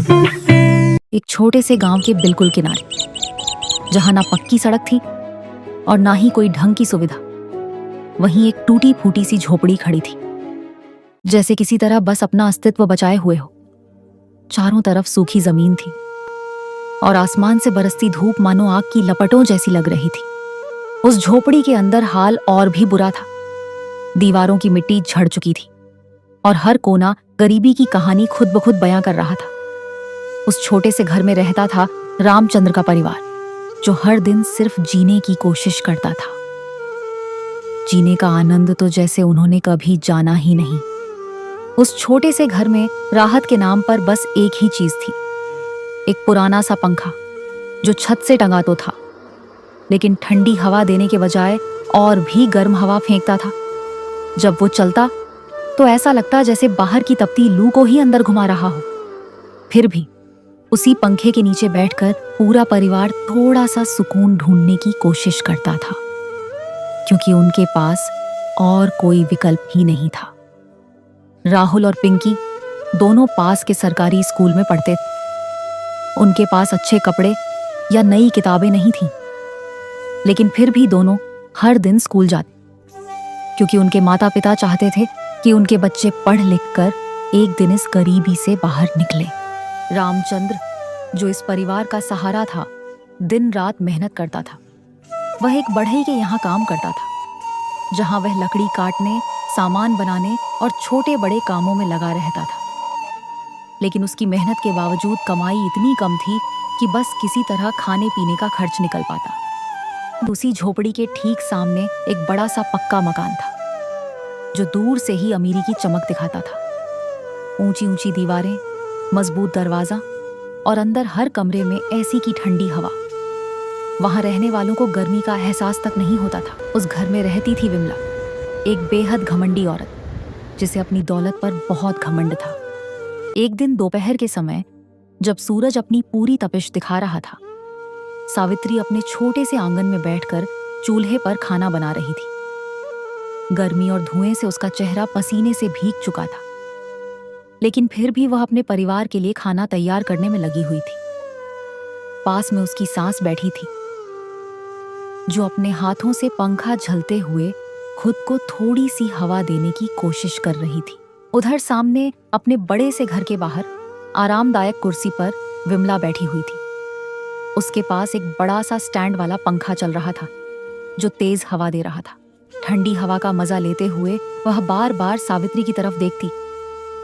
एक छोटे से गांव के बिल्कुल किनारे, जहां ना पक्की सड़क थी और ना ही कोई ढंग की सुविधा, वहीं एक टूटी फूटी सी झोपड़ी खड़ी थी, जैसे किसी तरह बस अपना अस्तित्व बचाए हुए हो। चारों तरफ सूखी जमीन थी और आसमान से बरसती धूप मानो आग की लपटों जैसी लग रही थी। उस झोपड़ी के अंदर हाल और भी बुरा था। दीवारों की मिट्टी झड़ चुकी थी और हर कोना गरीबी की कहानी खुद ब खुद बयां कर रहा था। उस छोटे से घर में रहता था रामचंद्र का परिवार, जो हर दिन सिर्फ जीने की कोशिश करता था। जीने का आनंद तो जैसे उन्होंने कभी जाना ही नहीं। उस छोटे से घर में राहत के नाम पर बस एक ही चीज थी, एक पुराना सा पंखा जो छत से टंगा तो था, लेकिन ठंडी हवा देने के बजाय और भी गर्म हवा फेंकता था। जब वो चलता तो ऐसा लगता जैसे बाहर की तपती लू को ही अंदर घुमा रहा हो। फिर भी उसी पंखे के नीचे बैठकर पूरा परिवार थोड़ा सा सुकून ढूंढने की कोशिश करता था, क्योंकि उनके पास और कोई विकल्प ही नहीं था। राहुल और पिंकी दोनों पास के सरकारी स्कूल में पढ़ते थे। उनके पास अच्छे कपड़े या नई किताबें नहीं थीं, लेकिन फिर भी दोनों हर दिन स्कूल जाते, क्योंकि उनके माता पिता चाहते थे कि उनके बच्चे पढ़ लिख कर एक दिन इस गरीबी से बाहर निकले। रामचंद्र, जो इस परिवार का सहारा था, दिन रात मेहनत करता था। वह एक बढ़ई के यहाँ काम करता था, जहाँ वह लकड़ी काटने, सामान बनाने और छोटे बड़े कामों में लगा रहता था। लेकिन उसकी मेहनत के बावजूद कमाई इतनी कम थी कि बस किसी तरह खाने पीने का खर्च निकल पाता। उसी झोपड़ी के ठीक सामने एक बड़ा सा पक्का मकान था, जो दूर से ही अमीरी की चमक दिखाता था। ऊंची ऊंची दीवारें, मजबूत दरवाजा और अंदर हर कमरे में ऐसी की ठंडी हवा। वहां रहने वालों को गर्मी का एहसास तक नहीं होता था। उस घर में रहती थी विमला, एक बेहद घमंडी औरत, जिसे अपनी दौलत पर बहुत घमंड था। एक दिन दोपहर के समय, जब सूरज अपनी पूरी तपिश दिखा रहा था, सावित्री अपने छोटे से आंगन में बैठकर चूल्हे पर खाना बना रही थी। गर्मी और धुएं से उसका चेहरा पसीने से भीग चुका था, लेकिन फिर भी वह अपने परिवार के लिए खाना तैयार करने में लगी हुई थी। पास में उसकी सास बैठी थी, जो अपने हाथों से पंखा झलते हुए खुद को थोड़ी सी हवा देने की कोशिश कर रही थी। उधर सामने अपने बड़े से घर के बाहर आरामदायक कुर्सी पर विमला बैठी हुई थी। उसके पास एक बड़ा सा स्टैंड वाला पंखा चल रहा था, जो तेज हवा दे रहा था। ठंडी हवा का मजा लेते हुए वह बार बार सावित्री की तरफ देखती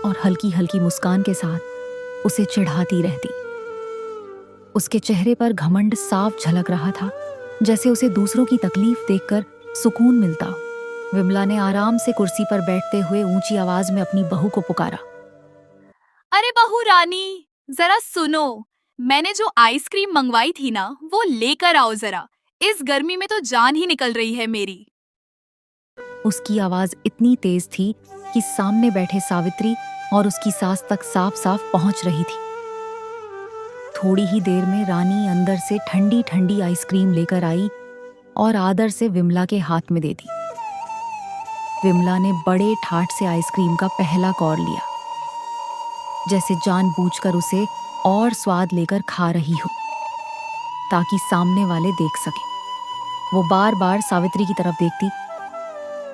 और हल्की हल्की मुस्कान के साथ उसे चिढ़ाती रहती। उसके चेहरे पर घमंड साफ झलक रहा था, जैसे उसे दूसरों की तकलीफ देखकर सुकून मिलता हो। विमला ने आराम से कुर्सी पर बैठते हुए ऊंची आवाज में अपनी बहू को पुकारा। अरे बहू रानी, जरा सुनो, मैंने जो आइसक्रीम मंगवाई थी ना, वो लेकर आओ जरा। इस गर्मी में तो जान ही निकल रही है मेरी। उसकी आवाज इतनी तेज थी कि सामने बैठे सावित्री और उसकी सास तक साफ साफ पहुंच रही थी। थोड़ी ही देर में रानी अंदर से ठंडी ठंडी आइसक्रीम लेकर आई और आदर से विमला के हाथ में दे दी। विमला ने बड़े ठाठ से आइसक्रीम का पहला कौर लिया, जैसे जानबूझकर उसे और स्वाद लेकर खा रही हो, ताकि सामने वाले देख सके। वो बार बार सावित्री की तरफ देखती,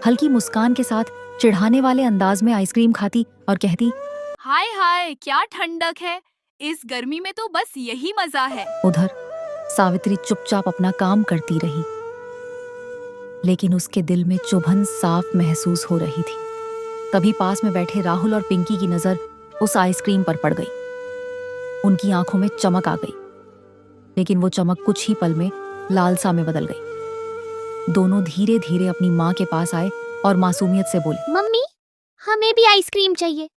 हल्की मुस्कान के साथ चिढ़ाने वाले अंदाज में आइसक्रीम खाती और कहती, हाय हाय, क्या ठंडक है। इस गर्मी में तो बस यही मजा है। उधर सावित्री चुपचाप अपना काम करती रही, लेकिन उसके दिल में चुभन साफ महसूस हो रही थी। तभी पास में बैठे राहुल और पिंकी की नजर उस आइसक्रीम पर पड़ गई। उनकी आंखों में चमक आ गई, लेकिन वो चमक कुछ ही पल में लालसा में बदल गई। दोनों धीरे धीरे अपनी माँ के पास आए और मासूमियत से बोले, मम्मी, हमें भी आइसक्रीम चाहिए।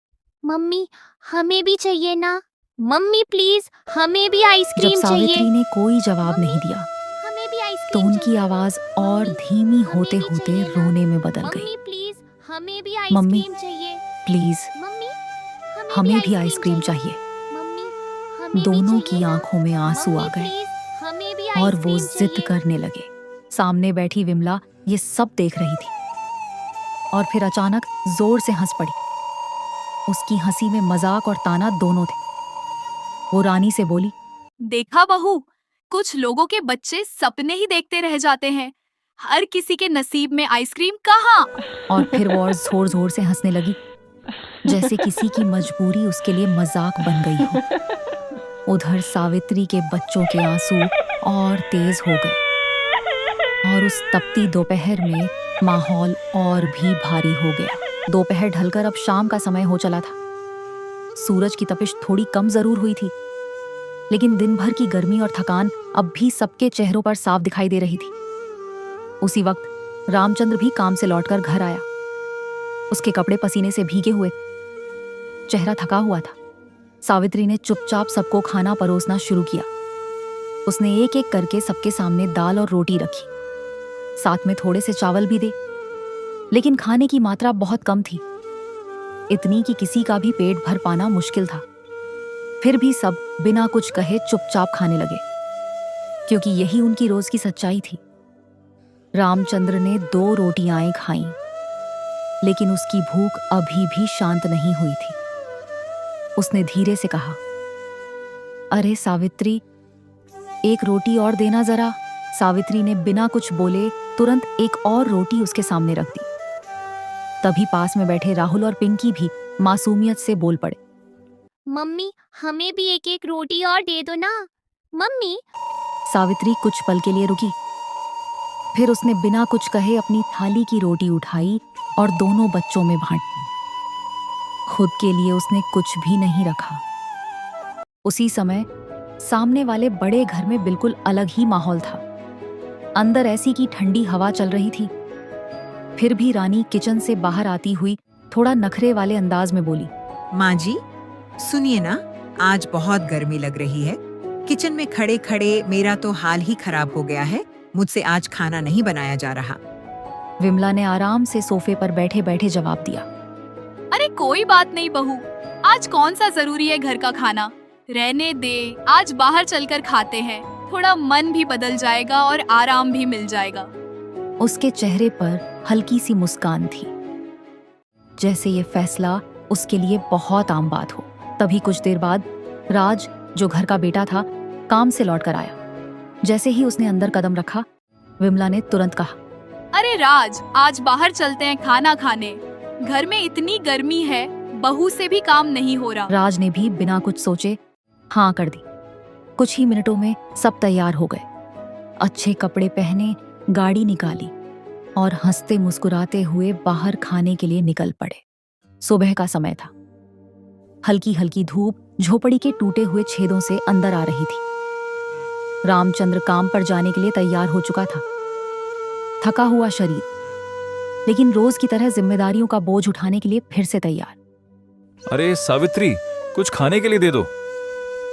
मम्मी, हमें भी चाहिए ना। मम्मी प्लीज, हमें भी आइसक्रीम जब चाहिए। सावित्री ने कोई जवाब नहीं दिया, हमें भी तो आइसक्रीम उनकी चाहिए। आवाज और धीमी होते हमें भी होते चाहिए ना। रोने में बदल मम्मी गई। प्लीज, हमें भी मम्मी, आइसक्रीम चाहिए। प्लीज, मम्मी, हमें भी आइसक्रीम चाहिए। मम्मी, हमें दोनों भी की चाहिए ना। आंखों में आंसू आ मम्मी, गए प्लीज, हमें भी और वो आइसक्रीम जिद चाहिए। करने लगे। सामने बैठी विमला ये सब देख रही थी और फिर अचानक जोर से हंस पड़ी। उसकी हंसी में मजाक और ताना दोनों थे। वो रानी से बोली, देखा बहू, कुछ लोगों के बच्चे सपने ही देखते रह जाते हैं। हर किसी के नसीब में आइसक्रीम कहाँ। और फिर वो और जोर जोर से हंसने लगी, जैसे किसी की मजबूरी उसके लिए मजाक बन गई हो। उधर सावित्री के बच्चों के आंसू और तेज हो गए और उस तपती दोपहर में माहौल और भी भारी हो गया। दोपहर ढलकर अब शाम का समय हो चला था। सूरज की तपिश थोड़ी कम जरूर हुई थी, लेकिन दिन भर की गर्मी और थकान अब भी सबके चेहरों पर साफ दिखाई दे रही थी। उसी वक्त रामचंद्र भी काम से लौटकर घर आया। उसके कपड़े पसीने से भीगे हुए थे, चेहरा थका हुआ था। सावित्री ने चुपचाप सबको खाना परोसना शुरू किया। उसने एक एक करके सबके सामने दाल और रोटी रखी, साथ में थोड़े से चावल भी दे, लेकिन खाने की मात्रा बहुत कम थी, इतनी कि किसी का भी पेट भर पाना मुश्किल था। फिर भी सब बिना कुछ कहे चुपचाप खाने लगे, क्योंकि यही उनकी रोज की सच्चाई थी। रामचंद्र ने 2 रोटियां खाईं, लेकिन उसकी भूख अभी भी शांत नहीं हुई थी। उसने धीरे से कहा, अरे सावित्री, एक रोटी और देना जरा। सावित्री ने बिना कुछ बोले तुरंत एक और रोटी उसके सामने रख दी। तभी पास में बैठे राहुल और पिंकी भी मासूमियत से बोल पड़े, मम्मी हमें भी एक एक रोटी और दे दो ना मम्मी। सावित्री कुछ पल के लिए रुकी, फिर उसने बिना कुछ कहे अपनी थाली की रोटी उठाई और दोनों बच्चों में बांट दी। खुद के लिए उसने कुछ भी नहीं रखा। उसी समय सामने वाले बड़े घर में बिल्कुल अलग ही माहौल था। अंदर ऐसी की ठंडी हवा चल रही थी। फिर भी रानी किचन से बाहर आती हुई थोड़ा नखरे वाले अंदाज में बोली, माँ जी, सुनिए ना, आज बहुत गर्मी लग रही है। किचन में खड़े खड़े मेरा तो हाल ही खराब हो गया है। मुझसे आज खाना नहीं बनाया जा रहा। विमला ने आराम से सोफे पर बैठे बैठे जवाब दिया, अरे कोई बात नहीं बहू, आज कौन सा जरूरी है घर का खाना, रहने दे, आज बाहर चलकर खाते हैं। थोड़ा मन भी बदल जाएगा और आराम भी मिल जाएगा। उसके चेहरे पर हल्की सी मुस्कान थी, जैसे ये फैसला उसके लिए बहुत आम बात हो। तभी कुछ देर बाद राज, जो घर का बेटा था, काम से लौटकर आया। जैसे ही उसने अंदर कदम रखा, विमला ने तुरंत कहा, अरे राज, आज बाहर चलते हैं खाना खाने। घर में इतनी गर्मी है, बहू से भी काम नहीं हो रहा। राज ने भी बिना कुछ सोचे हाँ कर दी। कुछ ही मिनटों में सब तैयार हो गए। अच्छे कपड़े पहने, गाड़ी निकाली और हंसते मुस्कुराते हुए बाहर खाने के लिए निकल पड़े। सुबह का समय था। हल्की हल्की धूप झोपड़ी के टूटे हुए छेदों से अंदर आ रही थी। रामचंद्र काम पर जाने के लिए तैयार हो चुका था। थका हुआ शरीर, लेकिन रोज की तरह जिम्मेदारियों का बोझ उठाने के लिए फिर से तैयार। अरे सावित्री, कुछ खाने के लिए दे दो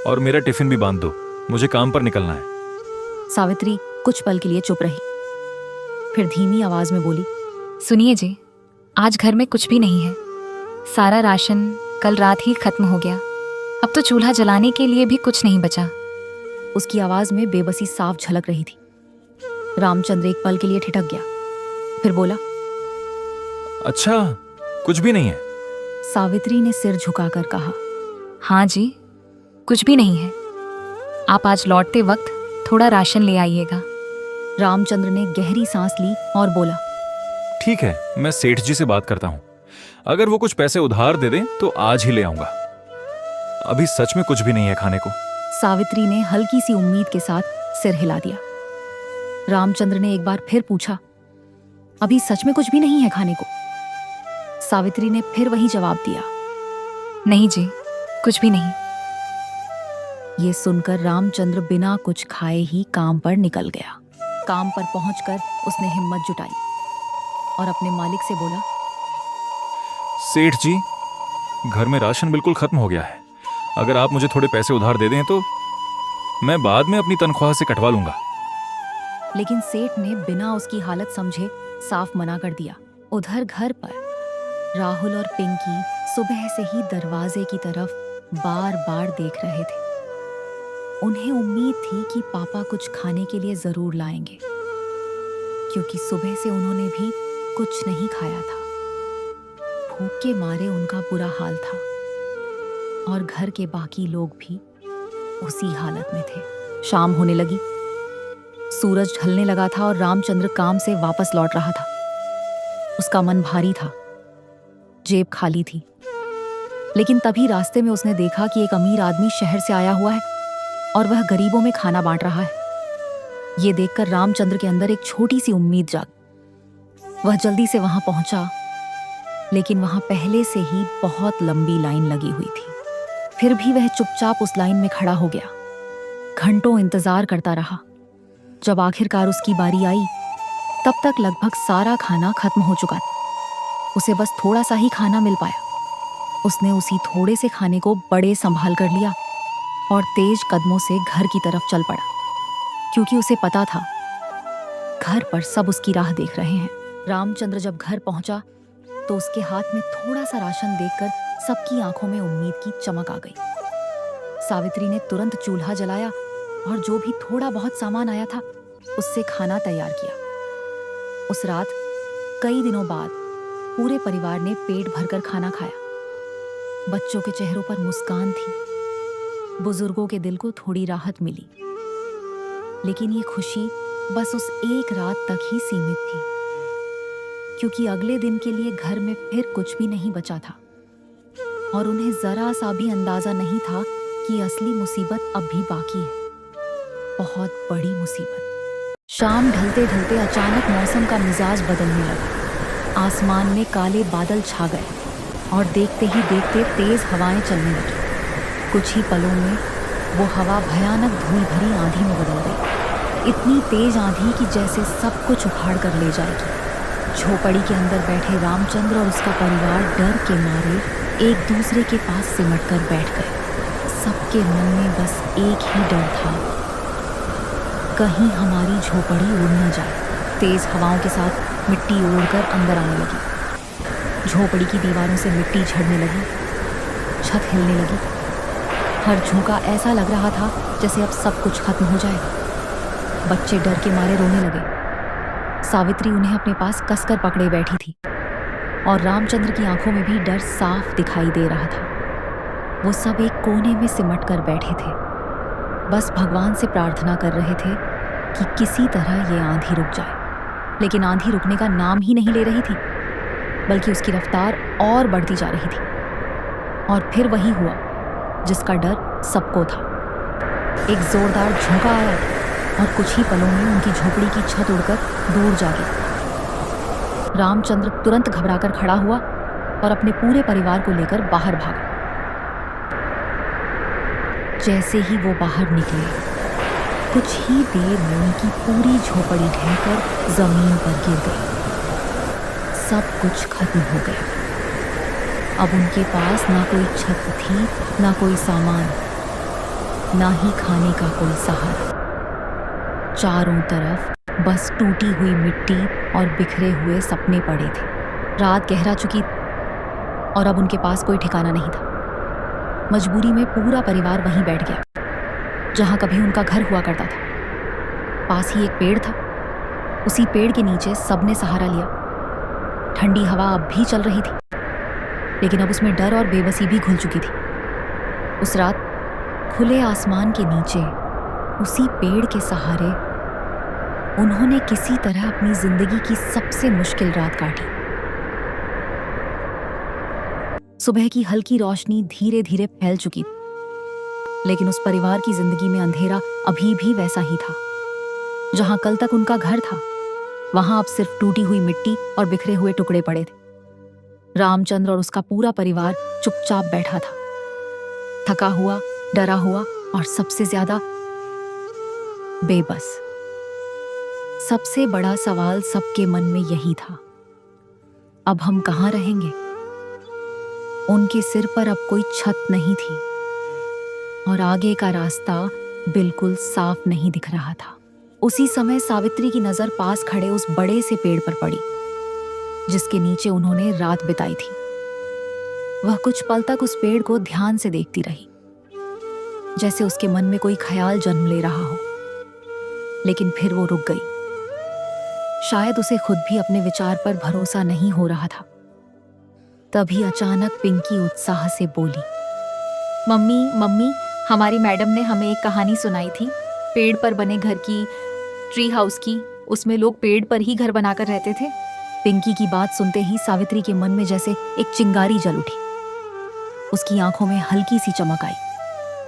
और मेरा टिफिन भी बांध दो, मुझे काम पर निकलना है। सावित्री कुछ पल के लिए चुप रही, फिर धीमी आवाज में बोली, सुनिए जी, आज घर में कुछ भी नहीं है। सारा राशन कल रात ही खत्म हो गया। अब तो चूल्हा जलाने के लिए भी कुछ नहीं बचा। उसकी आवाज में बेबसी साफ झलक रही थी। रामचंद्र एक पल के लिए ठिठक गया, फिर बोला, अच्छा, कुछ भी नहीं है? सावित्री ने सिर झुकाकर कहा, हाँ जी, कुछ भी नहीं है। आप आज लौटते वक्त थोड़ा राशन ले आइएगा। रामचंद्र ने गहरी सांस ली और बोला, ठीक है, मैं सेठ जी से बात करता हूँ। अगर वो कुछ पैसे उधार दे दें तो आज ही ले आऊंगा। अभी सच में कुछ भी नहीं है खाने को। सावित्री ने हल्की सी उम्मीद के साथ सिर हिला दिया। रामचंद्र ने एक बार फिर पूछा, अभी सच में कुछ भी नहीं है खाने को? सावित्री ने फिर वही जवाब दिया, नहीं जी, कुछ भी नहीं। ये सुनकर रामचंद्र बिना कुछ खाए ही काम पर निकल गया। काम पर पहुंचकर उसने हिम्मत जुटाई और अपने मालिक से बोला, सेठ जी, घर में राशन बिल्कुल खत्म हो गया है। अगर आप मुझे थोड़े पैसे उधार दे दें तो मैं बाद में अपनी तनख्वाह से कटवा लूंगा। लेकिन सेठ ने बिना उसकी हालत समझे साफ मना कर दिया। उधर घर पर राहुल और पिंकी सुबह से ही दरवाजे की तरफ बार बार देख रहे थे। उन्हें उम्मीद थी कि पापा कुछ खाने के लिए जरूर लाएंगे, क्योंकि सुबह से उन्होंने भी कुछ नहीं खाया था। भूख के मारे उनका बुरा हाल था और घर के बाकी लोग भी उसी हालत में थे। शाम होने लगी, सूरज ढलने लगा था और रामचंद्र काम से वापस लौट रहा था। उसका मन भारी था, जेब खाली थी। लेकिन तभी रास्ते में उसने देखा कि एक अमीर आदमी शहर से आया हुआ है और वह गरीबों में खाना बांट रहा है। ये देखकर रामचंद्र के अंदर एक छोटी सी उम्मीद जाग। वह जल्दी से वहां पहुंचा, लेकिन वहां पहले से ही बहुत लंबी लाइन लगी हुई थी। फिर भी वह चुपचाप उस लाइन में खड़ा हो गया। घंटों इंतजार करता रहा। जब आखिरकार उसकी बारी आई, तब तक लगभग सारा खाना खत्म हो चुका था। उसे बस थोड़ा सा ही खाना मिल पाया। उसने उसी थोड़े से खाने को बड़े संभाल कर लिया और तेज कदमों से घर की तरफ चल पड़ा, क्योंकि उसे पता था घर पर सब उसकी राह देख रहे हैं। रामचंद्र जब घर पहुंचा तो उसके हाथ में थोड़ा सा राशन देखकर सबकी आंखों में उम्मीद की चमक आ गई। सावित्री ने तुरंत चूल्हा जलाया और जो भी थोड़ा बहुत सामान आया था उससे खाना तैयार किया। उस रात कई दिनों बाद पूरे परिवार ने पेट भरकर खाना खाया। बच्चों के चेहरों पर मुस्कान थी। बुजुर्गों के दिल को थोड़ी राहत मिली। लेकिन ये खुशी बस उस एक रात तक ही सीमित थी, क्योंकि अगले दिन के लिए घर में फिर कुछ भी नहीं बचा था और उन्हें जरा सा भी अंदाजा नहीं था कि असली मुसीबत अब भी बाकी है, बहुत बड़ी मुसीबत। शाम ढलते ढलते अचानक मौसम का मिजाज बदलने लगा। आसमान में काले बादल छा गए और देखते ही देखते तेज हवाएं चलने लगी। कुछ ही पलों में वो हवा भयानक धूल भरी आंधी में बदल गई। इतनी तेज आंधी कि जैसे सब कुछ उखाड़ कर ले जाएगी। झोपड़ी के अंदर बैठे रामचंद्र और उसका परिवार डर के मारे एक दूसरे के पास सिमट कर बैठ गए। सबके मन में बस एक ही डर था, कहीं हमारी झोपड़ी उड़ न जाए। तेज हवाओं के साथ मिट्टी उड़कर अंदर आने लगी। झोपड़ी की दीवारों से मिट्टी झड़ने लगी, छत हिलने लगी। हर झोंका ऐसा लग रहा था जैसे अब सब कुछ खत्म हो जाएगा। बच्चे डर के मारे रोने लगे। सावित्री उन्हें अपने पास कसकर पकड़े बैठी थी और रामचंद्र की आंखों में भी डर साफ दिखाई दे रहा था। वो सब एक कोने में सिमट कर बैठे थे, बस भगवान से प्रार्थना कर रहे थे कि किसी तरह ये आंधी रुक जाए। लेकिन आंधी रुकने का नाम ही नहीं ले रही थी, बल्कि उसकी रफ्तार और बढ़ती जा रही थी। और फिर वही हुआ जिसका डर सबको था। एक जोरदार झोंका आया और कुछ ही पलों में उनकी झोपड़ी की छत उड़कर दूर जा गई। रामचंद्र तुरंत घबराकर खड़ा हुआ और अपने पूरे परिवार को लेकर बाहर भागा। जैसे ही वो बाहर निकले, कुछ ही देर में उनकी पूरी झोपड़ी ढहकर जमीन पर गिर गई। सब कुछ खत्म हो गया। अब उनके पास ना कोई छत थी, ना कोई सामान, ना ही खाने का कोई सहारा। चारों तरफ बस टूटी हुई मिट्टी और बिखरे हुए सपने पड़े थे। रात गहरा चुकी और अब उनके पास कोई ठिकाना नहीं था। मजबूरी में पूरा परिवार वहीं बैठ गया जहां कभी उनका घर हुआ करता था। पास ही एक पेड़ था। उसी पेड़ के नीचे सबने सहारा लिया। ठंडी हवा अब भी चल रही थी, लेकिन अब उसमें डर और बेबसी भी घुल चुकी थी। उस रात खुले आसमान के नीचे उसी पेड़ के सहारे उन्होंने किसी तरह अपनी जिंदगी की सबसे मुश्किल रात काटी। सुबह की हल्की रोशनी धीरे धीरे फैल चुकी थी, लेकिन उस परिवार की जिंदगी में अंधेरा अभी भी वैसा ही था। जहां कल तक उनका घर था, वहां अब सिर्फ टूटी हुई मिट्टी और बिखरे हुए टुकड़े पड़े थे। रामचंद्र और उसका पूरा परिवार चुपचाप बैठा था, थका हुआ, डरा हुआ और सबसे ज्यादा बेबस। सबसे बड़ा सवाल सबके मन में यही था, अब हम कहां रहेंगे? उनके सिर पर अब कोई छत नहीं थी और आगे का रास्ता बिल्कुल साफ नहीं दिख रहा था। उसी समय सावित्री की नजर पास खड़े उस बड़े से पेड़ पर पड़ी जिसके नीचे उन्होंने रात बिताई थी। वह कुछ पल तक उस पेड़ को ध्यान से देखती रही, जैसे उसके मन में कोई ख्याल जन्म ले रहा हो। लेकिन फिर वो रुक गई। शायद उसे खुद भी अपने विचार पर भरोसा नहीं हो रहा था। तभी अचानक पिंकी उत्साह से बोली, मम्मी मम्मी, हमारी मैडम ने हमें एक कहानी सुनाई थी, पेड़ पर बने घर की, ट्री हाउस की। उसमें लोग पेड़ पर ही घर बनाकर रहते थे। पिंकी की बात सुनते ही सावित्री के मन में जैसे एक चिंगारी जल उठी। उसकी आंखों में हल्की सी चमक आई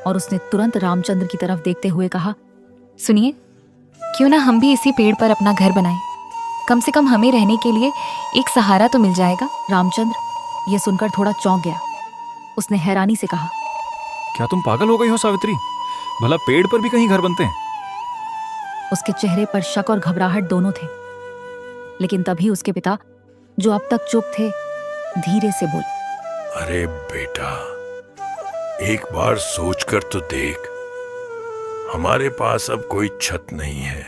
और उसने तुरंत रामचंद्र की तरफ देखते हुए कहा, सुनिए, क्यों ना हम भी इसी पेड़ पर अपना घर बनाएं? कम से कम हमें रहने के लिए एक सहारा तो मिल जाएगा। रामचंद्र ये सुनकर थोड़ा चौंक गया। उसने हैरानी से कहा, क्या तुम पागल हो गई हो सावित्री? भला पेड़ पर भी कहीं घर बनते हैं? उसके चेहरे पर शक और घबराहट दोनों थे। लेकिन तभी उसके पिता, जो अब तक चुप थे, धीरे से बोले, अरे बेटा, एक बार सोचकर तो देख। हमारे पास अब कोई छत नहीं है,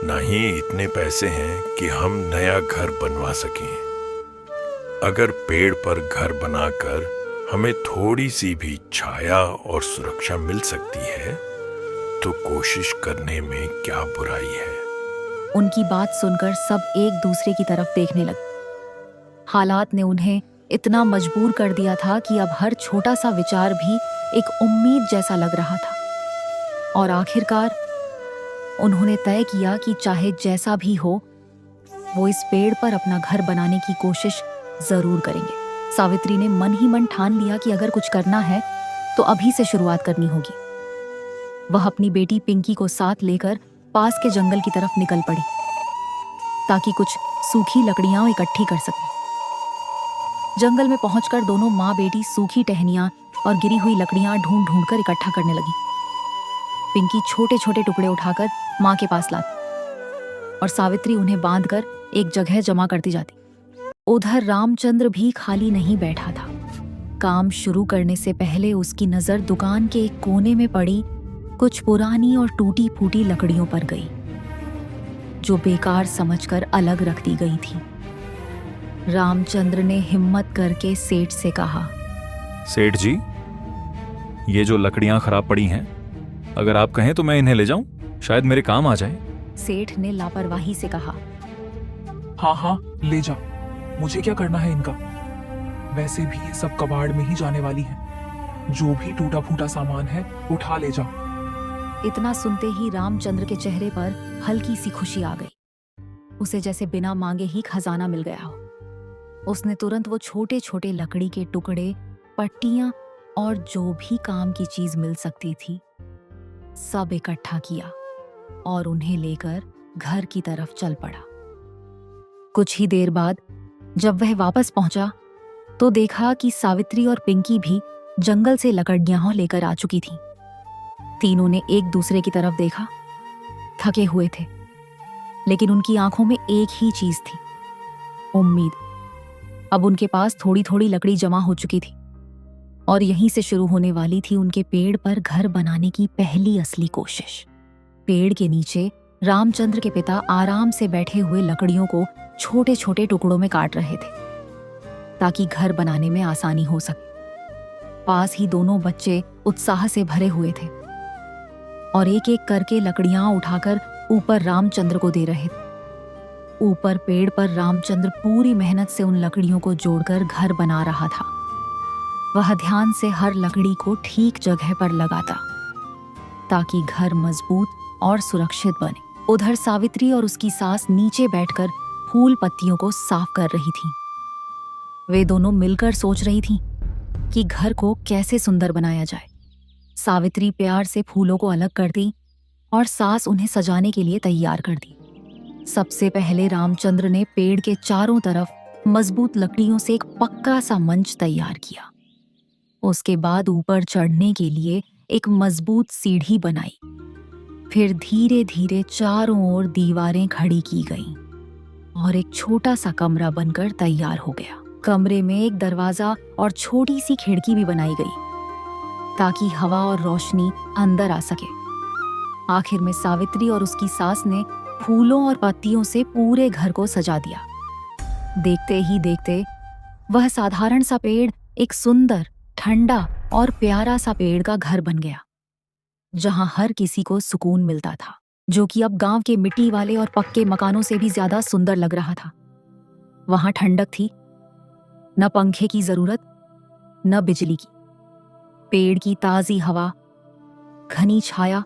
ना ही इतने पैसे हैं कि हम नया घर बनवा सकें। अगर पेड़ पर घर बनाकर हमें थोड़ी सी भी छाया और सुरक्षा मिल सकती है तो कोशिश करने में क्या बुराई है। उनकी बात सुनकर सब एक दूसरे की तरफ देखने लगे। हालात ने उन्हें इतना मजबूर कर दिया था कि अब हर छोटा सा विचार भी एक उम्मीद जैसा लग रहा था। और आखिरकार उन्होंने तय किया कि चाहे जैसा भी हो, वो इस पेड़ पर अपना घर बनाने की कोशिश जरूर करेंगे। सावित्री ने मन ही मन ठान लिया कि अगर कुछ करना है तो अभी से शुरुआत करनी होगी। वह अपनी बेटी पिंकी को साथ लेकर पास के जंगल की तरफ निकल पड़ी ताकि कुछ सूखी लकड़ियां इकट्ठी कर सके। जंगल में पहुंचकर दोनों माँ बेटी सूखी टहनियां और गिरी हुई लकड़ियां ढूंढ ढूंढ कर इकट्ठा करने लगी। पिंकी छोटे छोटे टुकड़े उठाकर माँ के पास लाती और सावित्री उन्हें बांधकर एक जगह जमा करती जाती। उधर रामचंद्र भी खाली नहीं बैठा था। काम शुरू करने से पहले उसकी नजर दुकान के एक कोने में पड़ी कुछ पुरानी और टूटी फूटी लकड़ियों पर गई, जो बेकार समझकर अलग रख दी गई थी। रामचंद्र ने हिम्मत करके सेठ से कहा, सेठ जी, ये जो लकड़ियां खराब पड़ी हैं, अगर आप कहें तो मैं इन्हें ले जाऊं, शायद मेरे काम आ जाए। सेठ ने लापरवाही से कहा, हाँ हाँ, ले जा, मुझे क्या करना है इनका। वैसे भी ये सब कबाड़ में ही जाने वाली है। जो भी टूटा फूटा सामान है उठा ले जा। इतना सुनते ही रामचंद्र के चेहरे पर हल्की सी खुशी आ गई। उसे जैसे बिना मांगे ही खजाना मिल गया हो। उसने तुरंत वो छोटे छोटे लकड़ी के टुकड़े, पट्टियां और जो भी काम की चीज मिल सकती थी, सब इकट्ठा किया और उन्हें लेकर घर की तरफ चल पड़ा। कुछ ही देर बाद जब वह वापस पहुंचा तो देखा कि सावित्री और पिंकी भी जंगल से लकड़ियां लेकर आ चुकी थीं। तीनों ने एक दूसरे की तरफ देखा। थके हुए थे, लेकिन उनकी आंखों में एक ही चीज थी, उम्मीद। अब उनके पास थोड़ी थोड़ी लकड़ी जमा हो चुकी थी और यहीं से शुरू होने वाली थी उनके पेड़ पर घर बनाने की पहली असली कोशिश। पेड़ के नीचे रामचंद्र के पिता आराम से बैठे हुए लकड़ियों को छोटे छोटे टुकड़ों में काट रहे थे ताकि घर बनाने में आसानी हो सके। पास ही दोनों बच्चे उत्साह से भरे हुए थे और एक एक करके लकड़ियां उठाकर ऊपर रामचंद्र को दे रहे थे। ऊपर पेड़ पर रामचंद्र पूरी मेहनत से उन लकड़ियों को जोड़कर घर बना रहा था। वह ध्यान से हर लकड़ी को ठीक जगह पर लगाता ताकि घर मजबूत और सुरक्षित बने। उधर सावित्री और उसकी सास नीचे बैठकर फूल पत्तियों को साफ कर रही थीं। वे दोनों मिलकर सोच रही थीं कि घर को कैसे सुंदर बनाया जाए। सावित्री प्यार से फूलों को अलग कर दी और सास उन्हें सजाने के लिए तैयार कर दी। सबसे पहले रामचंद्र ने पेड़ के चारों तरफ मजबूत लकड़ियों से एक पक्का सा मंच तैयार किया। उसके बाद ऊपर चढ़ने के लिए एक मजबूत सीढ़ी बनाई। फिर धीरे धीरे चारों ओर दीवारें खड़ी की गईं और एक छोटा सा कमरा बनकर तैयार हो गया। कमरे में एक दरवाजा और छोटी सी खिड़की भी बनाई गई ताकि हवा और रोशनी अंदर आ सके। आखिर में सावित्री और उसकी सास ने फूलों और पत्तियों से पूरे घर को सजा दिया। देखते ही देखते वह साधारण सा पेड़ एक सुंदर, ठंडा और प्यारा सा पेड़ का घर बन गया, जहां हर किसी को सुकून मिलता था, जो कि अब गांव के मिट्टी वाले और पक्के मकानों से भी ज्यादा सुंदर लग रहा था। वहां ठंडक थी, न पंखे की जरूरत, न बिजली की। पेड़ की ताजी हवा घनी छाया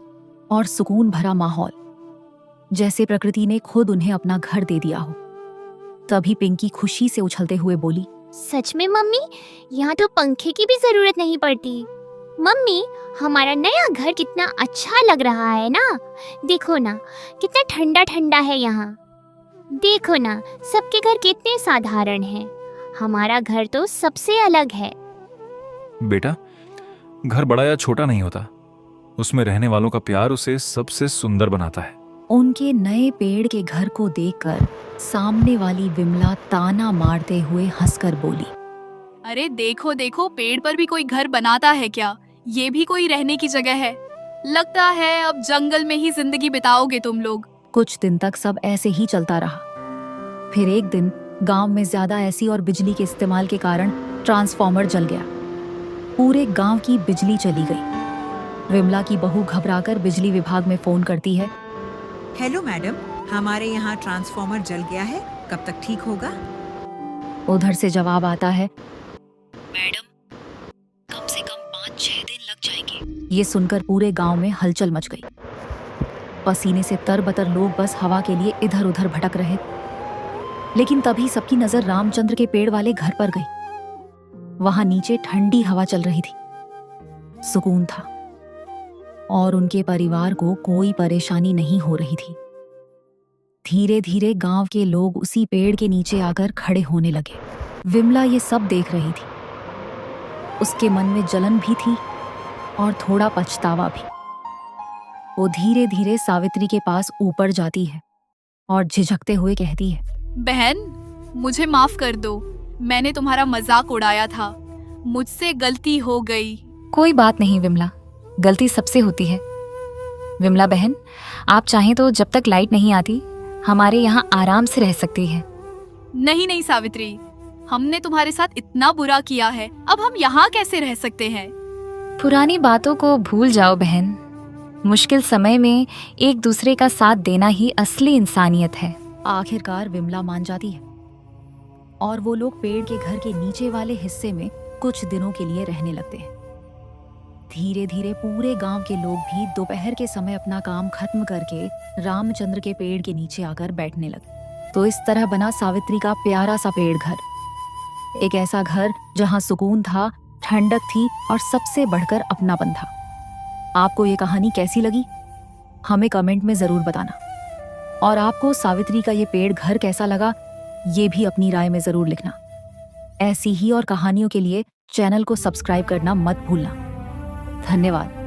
और सुकून भरा माहौल, जैसे प्रकृति ने खुद उन्हें अपना घर दे दिया हो। तभी पिंकी खुशी से उछलते हुए बोली, सच में मम्मी, यहाँ तो पंखे की भी जरूरत नहीं पड़ती। मम्मी, हमारा नया घर कितना अच्छा लग रहा है ना। देखो ना, कितना ठंडा ठंडा है यहाँ। देखो ना, सबके घर कितने साधारण हैं। हमारा घर तो सबसे अलग है। बेटा, घर बड़ा या छोटा नहीं होता, उसमें रहने वालों का प्यार उसे सबसे सुंदर बनाता है। उनके नए पेड़ के घर को देखकर सामने वाली विमला ताना मारते हुए हंसकर बोली, अरे देखो देखो, पेड़ पर भी कोई घर बनाता है क्या? ये भी कोई रहने की जगह है? लगता है अब जंगल में ही जिंदगी बिताओगे तुम लोग। कुछ दिन तक सब ऐसे ही चलता रहा। फिर एक दिन गांव में ज्यादा ऐसी और बिजली के इस्तेमाल के कारण ट्रांसफार्मर जल गया। पूरे गांव की बिजली चली गई। विमला की बहू घबराकर बिजली विभाग में फोन करती है। हेलो मैडम, हमारे यहाँ ट्रांसफार्मर जल गया है, कब तक ठीक होगा? उधर से जवाब आता है, मैडम, कम से कम 5-6 दिन लग जाएंगे। ये सुनकर पूरे गांव में हलचल मच गई। पसीने से तरबतर लोग बस हवा के लिए इधर उधर भटक रहे। लेकिन तभी सबकी नजर रामचंद्र के पेड़ वाले घर पर गई। वहां नीचे ठंडी हवा चल रही थी, सुकून था और उनके परिवार को कोई परेशानी नहीं हो रही थी। धीरे धीरे गांव के लोग उसी पेड़ के नीचे आकर खड़े होने लगे। विमला ये सब देख रही थी। उसके मन में जलन भी थी और थोड़ा पछतावा भी। वो धीरे धीरे सावित्री के पास ऊपर जाती है और झिझकते हुए कहती है, बहन, मुझे माफ कर दो। मैंने तुम्हारा मजाक उड़ाया था, मुझसे गलती हो गई। कोई बात नहीं विमला, गलती सबसे होती है। विमला बहन, आप चाहें तो जब तक लाइट नहीं आती हमारे यहाँ आराम से रह सकती है। नहीं नहीं सावित्री, हमने तुम्हारे साथ इतना बुरा किया है, अब हम यहाँ कैसे रह सकते हैं? पुरानी बातों को भूल जाओ बहन। मुश्किल समय में एक दूसरे का साथ देना ही असली इंसानियत है। आखिरकार विमला मान जाती है और वो लोग पेड़ के घर के नीचे वाले हिस्से में कुछ दिनों के लिए रहने लगते हैं। धीरे धीरे पूरे गांव के लोग भी दोपहर के समय अपना काम खत्म करके रामचंद्र के पेड़ के नीचे आकर बैठने लगे। तो इस तरह बना सावित्री का प्यारा सा पेड़ घर। एक ऐसा घर जहां सुकून था, ठंडक थी और सबसे बढ़कर अपनापन था। आपको ये कहानी कैसी लगी हमें कमेंट में जरूर बताना। और आपको सावित्री का ये पेड़ घर कैसा लगा ये भी अपनी राय में जरूर लिखना। ऐसी ही और कहानियों के लिए चैनल को सब्सक्राइब करना मत भूलना। धन्यवाद।